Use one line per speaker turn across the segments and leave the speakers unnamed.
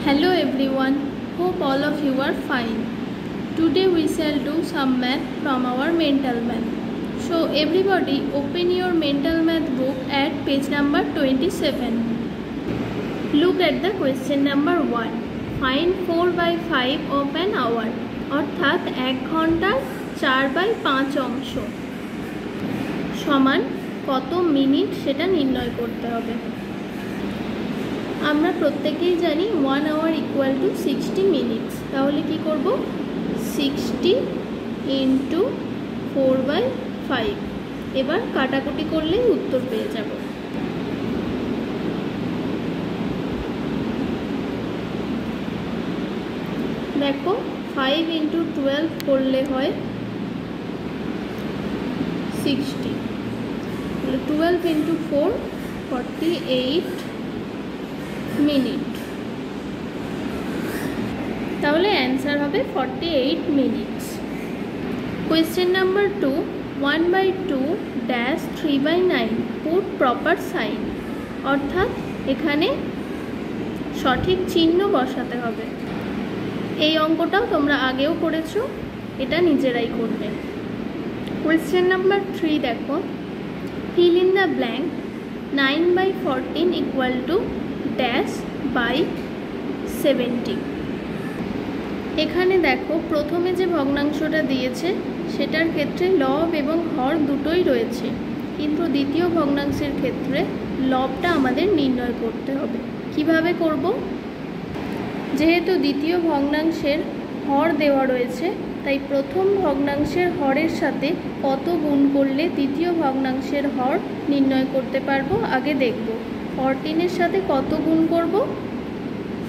Hello everyone, hope all of you are fine. Today we shall do some math from our mental math. So everybody open your mental math book at page number 27. Look at the question number 1. Find 4 by 5 of an hour. অর্থাৎ 1 ঘন্টার 4 by 5 অংশ সমান কত minute সেটা নির্ণয় করতে হবে। আমরা প্রত্যেকেই জানি 1 hour equal to 60 minutes। তাহলে কি করব, 60 into 4 by 5। এবার কাটাকুটি করলেই উত্তর পেয়ে যাব। দেখো 5 into 12 করলে হয় 60, 12 into 4 48 মিনিট। তাহলে অ্যান্সার হবে 48 minutes. Question number 2, 1 by 2 dash 3 by 9 put proper sign. অর্থাৎ এখানে সঠিক চিহ্ন বসাতে হবে। এই অঙ্কটাও তোমরা আগেও করেছো, এটা নিজেরাই করবে। কোয়েশ্চেন নাম্বার 3 দেখো, fill in the blank 9 by 14 equal to dash by 70। এখানে দেখো প্রথমে যে ভগ্নাংশটা দিয়েছে সেটার ক্ষেত্রে লব এবং হর দুটোই রয়েছে, কিন্তু দ্বিতীয় ভগ্নাংশের ক্ষেত্রে লবটা আমাদের নির্ণয় করতে হবে। কিভাবে করব? যেহেতু দ্বিতীয় ভগ্নাংশের হর দেওয়া রয়েছে, তাই প্রথম ভগ্নাংশের হরের সাথে কত গুণ করলে দ্বিতীয় ভগ্নাংশের হর নির্ণয় করতে পারবো আগে দেখব। 14 এর সাথে কত গুণ করব?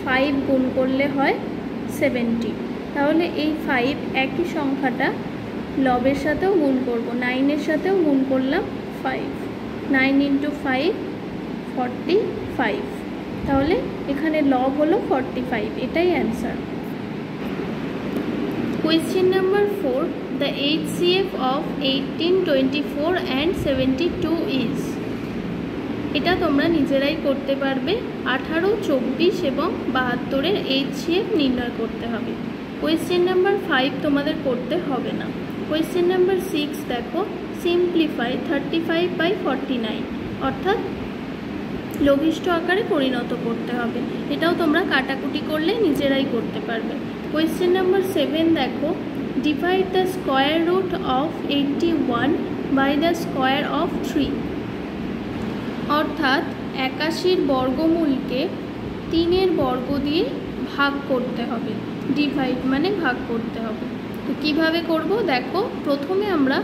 5 গুণ করলে হয় 70। তাহলে এই 5 একই সংখ্যাটা লবের সাথেও গুণ করব, 9 এর সাথেও গুণ করলাম 5। 9 into 5 45। তাহলে এখানে লব হলো 45, এটাই answer. Question number 4, the HCF of 18, 24 and 72 is. এটা তোমরা নিজেরাই করতে পারবে। 18, 24 এবং 72-এর HCF নির্ণয় করতে হবে। কোয়েশ্চেন নাম্বার 5 তোমাদের করতে হবে না। কোয়েশ্চেন নাম্বার 6 দেখো, সিম্পলিফাই 35 by 49। অর্থাৎ লঘিষ্ঠ আকারে পরিণত করতে হবে। এটাও তোমরা কাটাকুটি করলে নিজেরাই করতে পারবে। কোয়েশ্চেন নাম্বার 7 দেখো, divide the square root of 81 by the square of 3। অর্থাৎ 81-র বর্গমূলকে 3-এর বর্গ দিয়ে ভাগ করতে হবে। ডিভাইড মানে ভাগ করতে হবে। তো কীভাবে করব দেখো, প্রথমে আমরা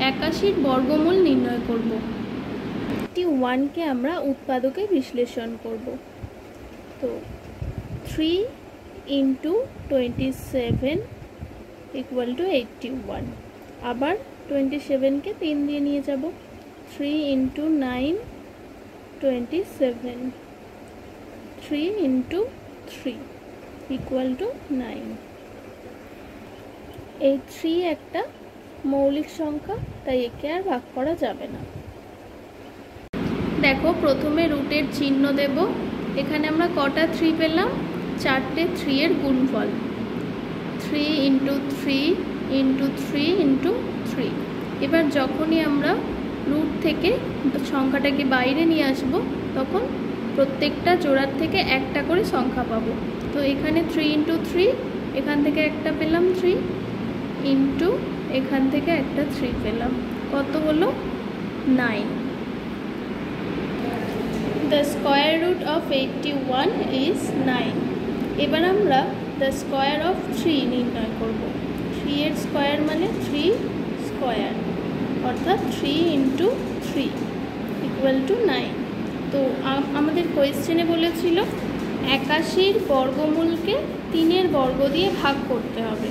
81-র বর্গমূল নির্ণয় করব। 81কে আমরা উৎপাদকে বিশ্লেষণ করব। তো 3 into 27 equal to 81। আবার 27কে 3 দিয়ে নিয়ে যাব। 3 into 9 27, 3 into 3 equal to 9। এই 3 একটা মৌলিক সংখ্যা, তাই একে আর ভাগ করা যাবে না। দেখো প্রথমে রুটের চিহ্ন দেব। এখানে আমরা কটা 3 পেলাম? 4টে 3-এর গুণফল। 3 into 3 into 3 into 3। এবার যখনই আমরা রুট থেকে সংখ্যাটাকে বাইরে নিয়ে আসব, তখন প্রত্যেকটা জোড়ার থেকে একটা করে সংখ্যা পাবো। তো এখানে 3 into 3, এখান থেকে একটা পেলাম 3, ইন্টু এখান থেকে একটা 3 পেলাম। কত হলো? 9। The square root of 81 is 9। এবার আমরা দ্য স্কোয়ার অফ 3 নির্ণয় করব। 3-এর স্কোয়ার মানে 3 স্কোয়ার, অর্থাৎ 3 into 3 equal to 9। তো আমাদের কোয়েশ্চেনে বলেছিল 81-র বর্গমূলকে 3-এর বর্গ দিয়ে ভাগ করতে হবে।